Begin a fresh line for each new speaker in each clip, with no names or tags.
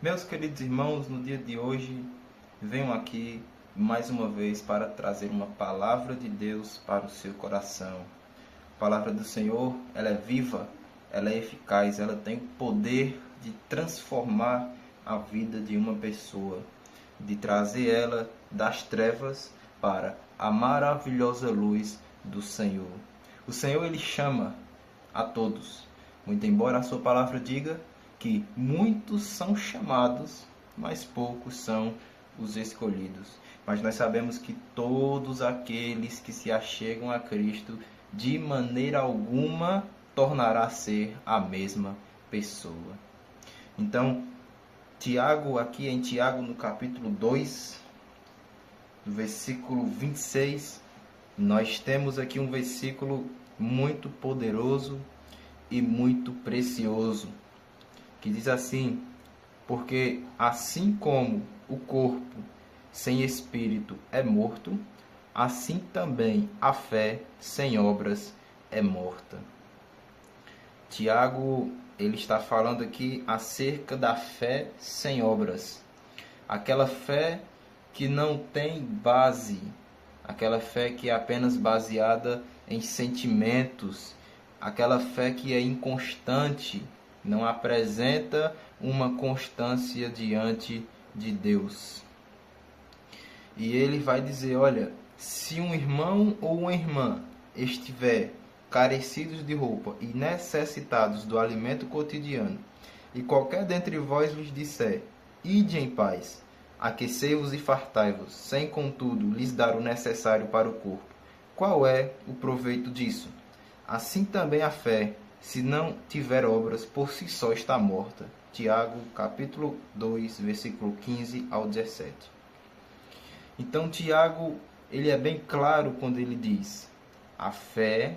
Meus queridos irmãos, no dia de hoje venho aqui mais uma vez para trazer uma palavra de Deus para o seu coração. A palavra do Senhor, ela é viva, ela é eficaz, ela tem o poder de transformar a vida de uma pessoa, de trazer ela das trevas para a maravilhosa luz do Senhor. O Senhor, ele chama a todos, muito embora a sua palavra diga que muitos são chamados, mas poucos são os escolhidos. Mas nós sabemos que todos aqueles que se achegam a Cristo, de maneira alguma tornará a ser a mesma pessoa. Então, Tiago, aqui em Tiago, no capítulo 2, no versículo 26, nós temos aqui um versículo muito poderoso e muito precioso, que diz assim: porque assim como o corpo sem espírito é morto, assim também a fé sem obras é morta. Tiago, ele está falando aqui acerca da fé sem obras. Aquela fé que não tem base, aquela fé que é apenas baseada em sentimentos, aquela fé que é inconstante, não apresenta uma constância diante de Deus. E ele vai dizer, olha, se um irmão ou uma irmã estiver carecidos de roupa e necessitados do alimento cotidiano, e qualquer dentre vós lhes disser, ide em paz, aquecei-vos e fartai-vos, sem contudo lhes dar o necessário para o corpo, qual é o proveito disso? Assim também a fé, se não tiver obras, por si só está morta. Tiago, capítulo 2, versículo 15 ao 17. Então, Tiago, ele é bem claro quando ele diz, a fé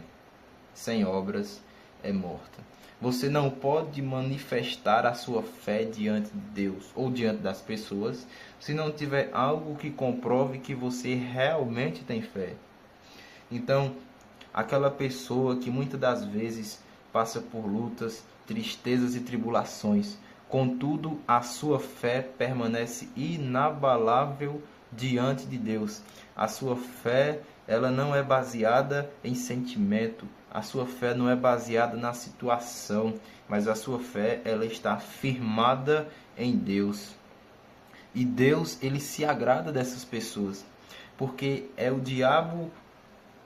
sem obras é morta. Você não pode manifestar a sua fé diante de Deus ou diante das pessoas se não tiver algo que comprove que você realmente tem fé. Então, aquela pessoa que muitas das vezes passa por lutas, tristezas e tribulações, contudo a sua fé permanece inabalável diante de Deus. A sua fé, ela não é baseada em sentimento, a sua fé não é baseada na situação, mas a sua fé, ela está firmada em Deus. E Deus, ele se agrada dessas pessoas, porque é o diabo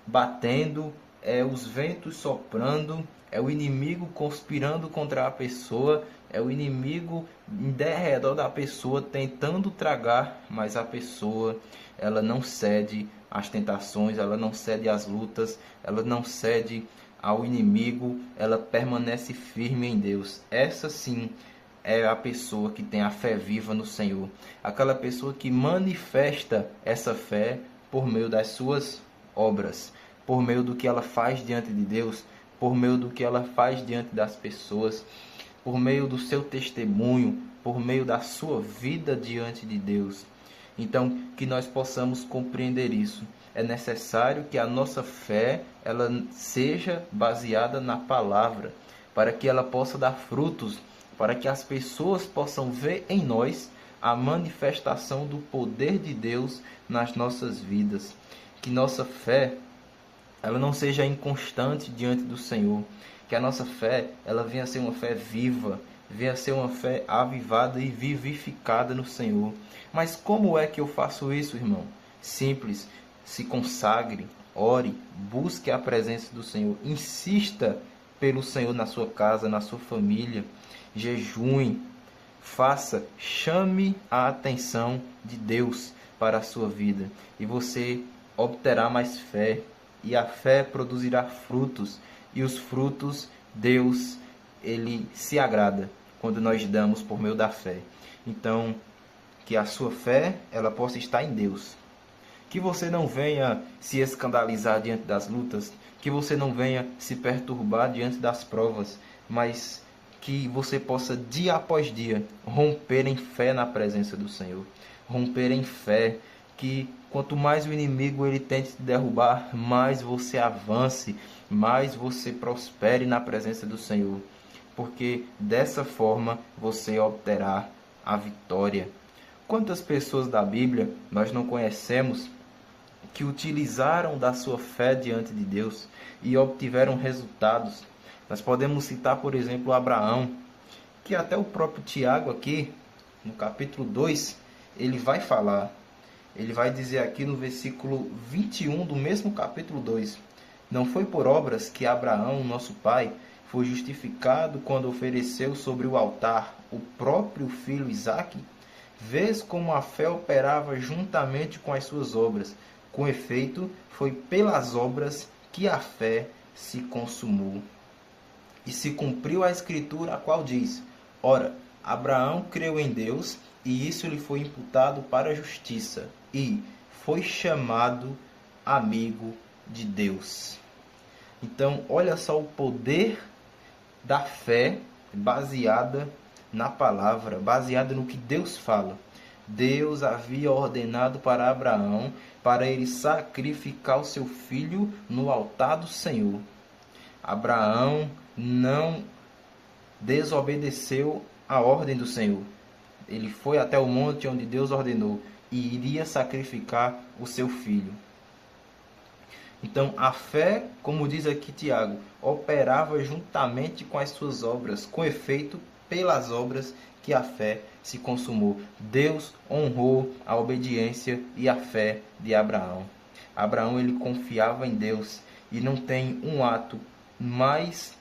batendo, é os ventos soprando, é o inimigo conspirando contra a pessoa, é o inimigo em derredor da pessoa tentando tragar, mas a pessoa, ela não cede às tentações, ela não cede às lutas, ela não cede ao inimigo, ela permanece firme em Deus. Essa sim é a pessoa que tem a fé viva no Senhor, aquela pessoa que manifesta essa fé por meio das suas obras, por meio do que ela faz diante de Deus, por meio do que ela faz diante das pessoas, por meio do seu testemunho, por meio da sua vida diante de Deus. Então, que nós possamos compreender isso. É necessário que a nossa fé ela seja baseada na palavra, para que ela possa dar frutos, para que as pessoas possam ver em nós a manifestação do poder de Deus nas nossas vidas. Que nossa fé ela não seja inconstante diante do Senhor, que a nossa fé ela venha a ser uma fé viva, venha a ser uma fé avivada e vivificada no Senhor. Mas como é que eu faço isso, irmão? Simples, se consagre, ore, busque a presença do Senhor, insista pelo Senhor na sua casa, na sua família, jejue, faça, chame a atenção de Deus para a sua vida e você obterá mais fé. E a fé produzirá frutos, e os frutos Deus, ele se agrada quando nós damos por meio da fé. Então, que a sua fé, ela possa estar em Deus. Que você não venha se escandalizar diante das lutas, que você não venha se perturbar diante das provas, mas que você possa dia após dia romper em fé na presença do Senhor, romper em fé, que quanto mais o inimigo ele tente te derrubar, mais você avance, mais você prospere na presença do Senhor, porque dessa forma você obterá a vitória. Quantas pessoas da Bíblia nós não conhecemos que utilizaram da sua fé diante de Deus e obtiveram resultados? Nós podemos citar, por exemplo, Abraão, que até o próprio Tiago aqui, no capítulo 2, ele vai falar. Ele vai dizer aqui no versículo 21 do mesmo capítulo 2: não foi por obras que Abraão, nosso pai, foi justificado quando ofereceu sobre o altar o próprio filho Isaque? Vês como a fé operava juntamente com as suas obras. Com efeito, foi pelas obras que a fé se consumou. E se cumpriu a escritura, a qual diz: ora, Abraão creu em Deus, e isso lhe foi imputado para a justiça, e foi chamado amigo de Deus. Então, olha só o poder da fé baseada na palavra, baseada no que Deus fala. Deus havia ordenado para Abraão para ele sacrificar o seu filho no altar do Senhor. Abraão não desobedeceu a ordem do Senhor. Ele foi até o monte onde Deus ordenou e iria sacrificar o seu filho. Então, a fé, como diz aqui Tiago, operava juntamente com as suas obras, com efeito, pelas obras que a fé se consumou. Deus honrou a obediência e a fé de Abraão. Abraão, ele confiava em Deus, e não tem um ato mais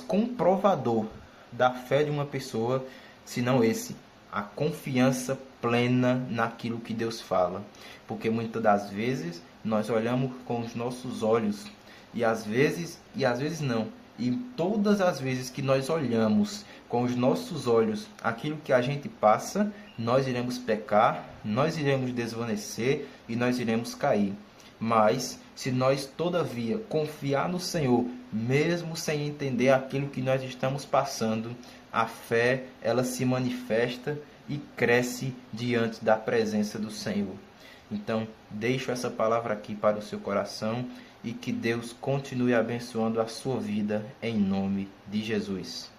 comprovador da fé de uma pessoa senão esse: a confiança plena naquilo que Deus fala. Porque muitas das vezes nós olhamos com os nossos olhos, e às vezes não, e todas as vezes que nós olhamos com os nossos olhos aquilo que a gente passa, nós iremos pecar, nós iremos desvanecer e nós iremos cair. Mas se nós todavia confiar no Senhor, mesmo sem entender aquilo que nós estamos passando, a fé, ela se manifesta e cresce diante da presença do Senhor. Então, deixo essa palavra aqui para o seu coração, e que Deus continue abençoando a sua vida em nome de Jesus.